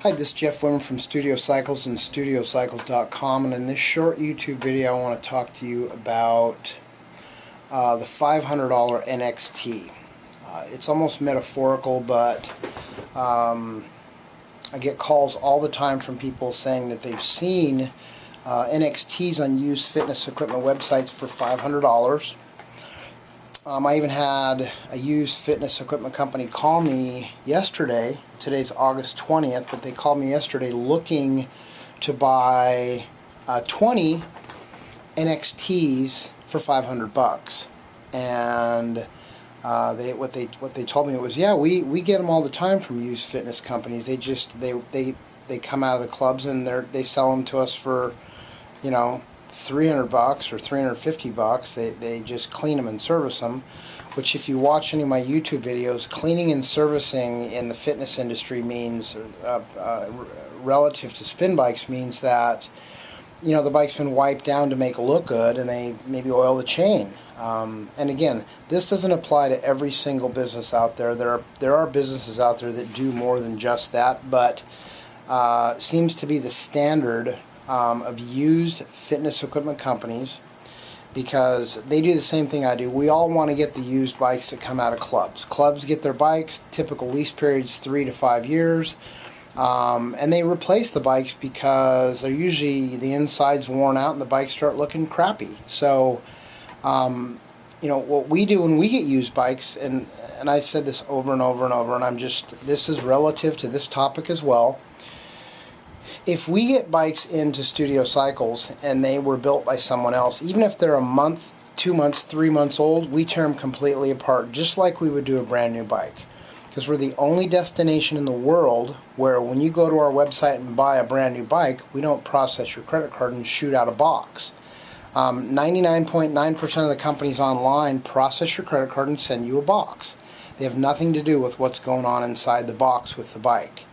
Hi, this is Jeff Wimmer from Studio Cycles and StudioCycles.com, and in this short YouTube video I want to talk to you about the $500 NXT. It's almost metaphorical, but I get calls all the time from people saying that they've seen NXTs on used fitness equipment websites for $500. I even had a used fitness equipment company call me yesterday. Today's August 20th, but they called me yesterday looking to buy 20 NXTs for $500. And what they told me was, yeah, we get them all the time from used fitness companies. They come out of the clubs and they sell them to us for, you know, $300 or $350. They just clean them and service them, which if you watch any of my YouTube videos, cleaning and servicing in the fitness industry means, relative to spin bikes, means that, you know, the bike's been wiped down to make it look good, and they maybe oil the chain. And again, this doesn't apply to every single business out there. There are businesses out there that do more than just that, but seems to be the standard of used fitness equipment companies, because they do the same thing I do. We all want to get the used bikes that come out of clubs. Clubs get their bikes, typical lease periods 3 to 5 years, and they replace the bikes because they're usually, the inside's worn out and the bikes start looking crappy. So you know, what we do when we get used bikes, and I said this over and over and over, and this is relative to this topic as well. If we get bikes into Studio Cycles and they were built by someone else, even if they're a month, 2 months, 3 months old, we tear them completely apart, just like we would do a brand new bike. Because we're the only destination in the world where when you go to our website and buy a brand new bike, we don't process your credit card and shoot out a box. 99.9% of the companies online process your credit card and send you a box. They have nothing to do with what's going on inside the box with the bike.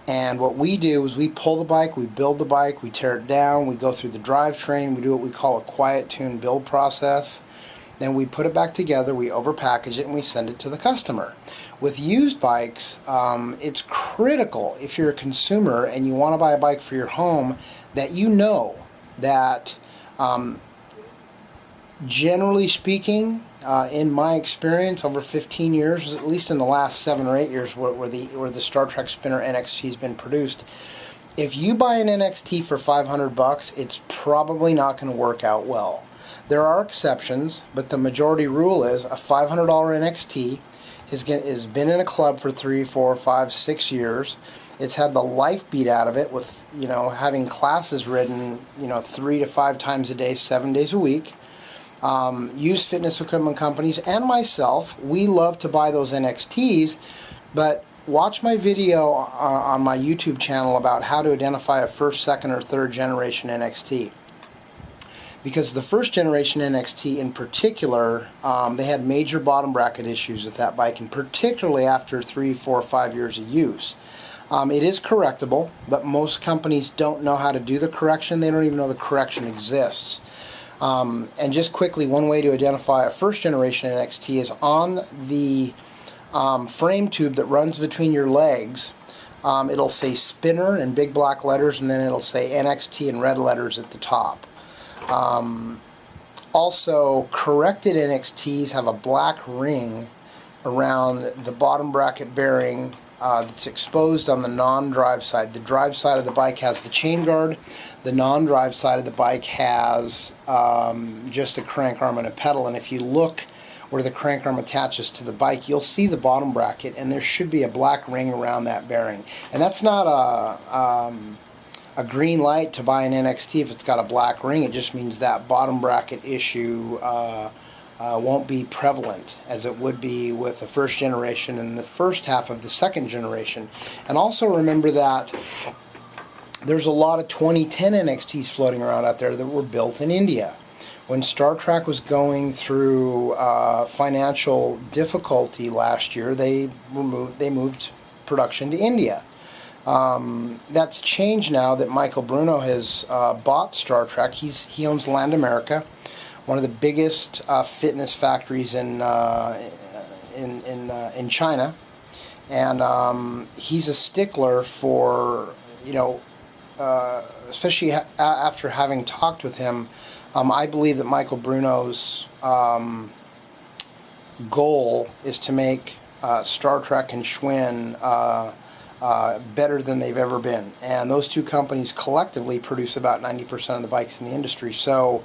And what we do is we pull the bike, we build the bike, we tear it down, we go through the drivetrain, we do what we call a quiet tune build process. Then we put it back together, we overpackage it, and we send it to the customer. With used bikes, it's critical, if you're a consumer and you want to buy a bike for your home, that you know that, generally speaking, in my experience over 15 years, at least in the last 7 or 8 years where the Star TracSpinner NXT has been produced, if you buy an NXT for $500, it's probably not going to work out well. There are exceptions, but the majority rule is a $500 NXT has been in a club for 3, 4, 5, 6 years. It's had the life beat out of it with, you know, having classes ridden, you know, 3 to 5 times a day, 7 days a week. Used fitness equipment companies and myself, we love to buy those NXTs, but watch my video on my YouTube channel about how to identify a first, second, or third generation NXT. Because the first generation NXT in particular, they had major bottom bracket issues with that bike, and particularly after 3, 4, 5 years of use. It is correctable, but most companies don't know how to do the correction. They don't even know the correction exists. And just quickly, one way to identify a first generation NXT is on the frame tube that runs between your legs. It'll say Spinner in big black letters, and then it'll say NXT in red letters at the top. Also, corrected NXTs have a black ring around the bottom bracket bearing that's exposed on the non-drive side. The drive side of the bike has the chain guard. The non-drive side of the bike has just a crank arm and a pedal. And if you look where the crank arm attaches to the bike, you'll see the bottom bracket, and there should be a black ring around that bearing. And that's not a green light to buy an NXT if it's got a black ring. It just means that bottom bracket issue won't be prevalent as it would be with the first generation and the first half of the second generation. And also remember that there's a lot of 2010 NXTs floating around out there that were built in India. When Star Trek was going through financial difficulty last year, they moved production to India. That's changed now that Michael Bruno has bought Star Trek. He owns Land America, one of the biggest fitness factories in China, And he's a stickler for, you know, especially after having talked with him. I believe that Michael Bruno's goal is to make Star Trek and Schwinn better than they've ever been. And those two companies collectively produce about 90% of the bikes in the industry. So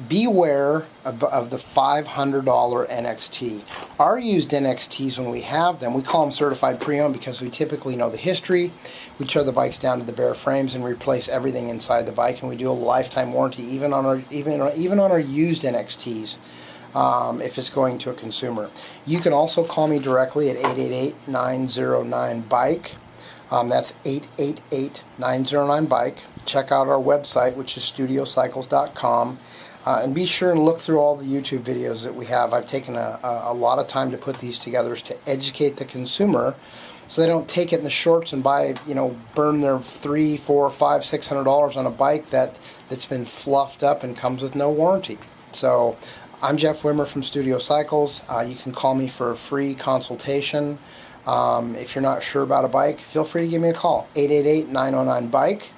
beware of the $500 NXT. Our used NXTs, when we have them, we call them certified pre-owned because we typically know the history. We tear the bikes down to the bare frames and replace everything inside the bike, and we do a lifetime warranty even on our used NXTs. If it's going to a consumer. You can also call me directly at 888-909-BIKE. That's 888-909-BIKE. Check out our website, which is studiocycles.com. And be sure and look through all the YouTube videos that we have. I've taken a lot of time to put these together to educate the consumer so they don't take it in the shorts and buy, you know, burn their $300, $400, $500, $600 on a bike that's been fluffed up and comes with no warranty. So I'm Jeff Wimmer from Studio Cycles. You can call me for a free consultation. If you're not sure about a bike, feel free to give me a call. 888-909-BIKE,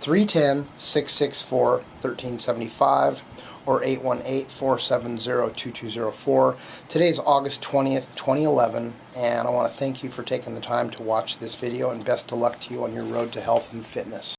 310-664-1375, or 818-470-2204. Today is August 20th, 2011, and I want to thank you for taking the time to watch this video, and best of luck to you on your road to health and fitness.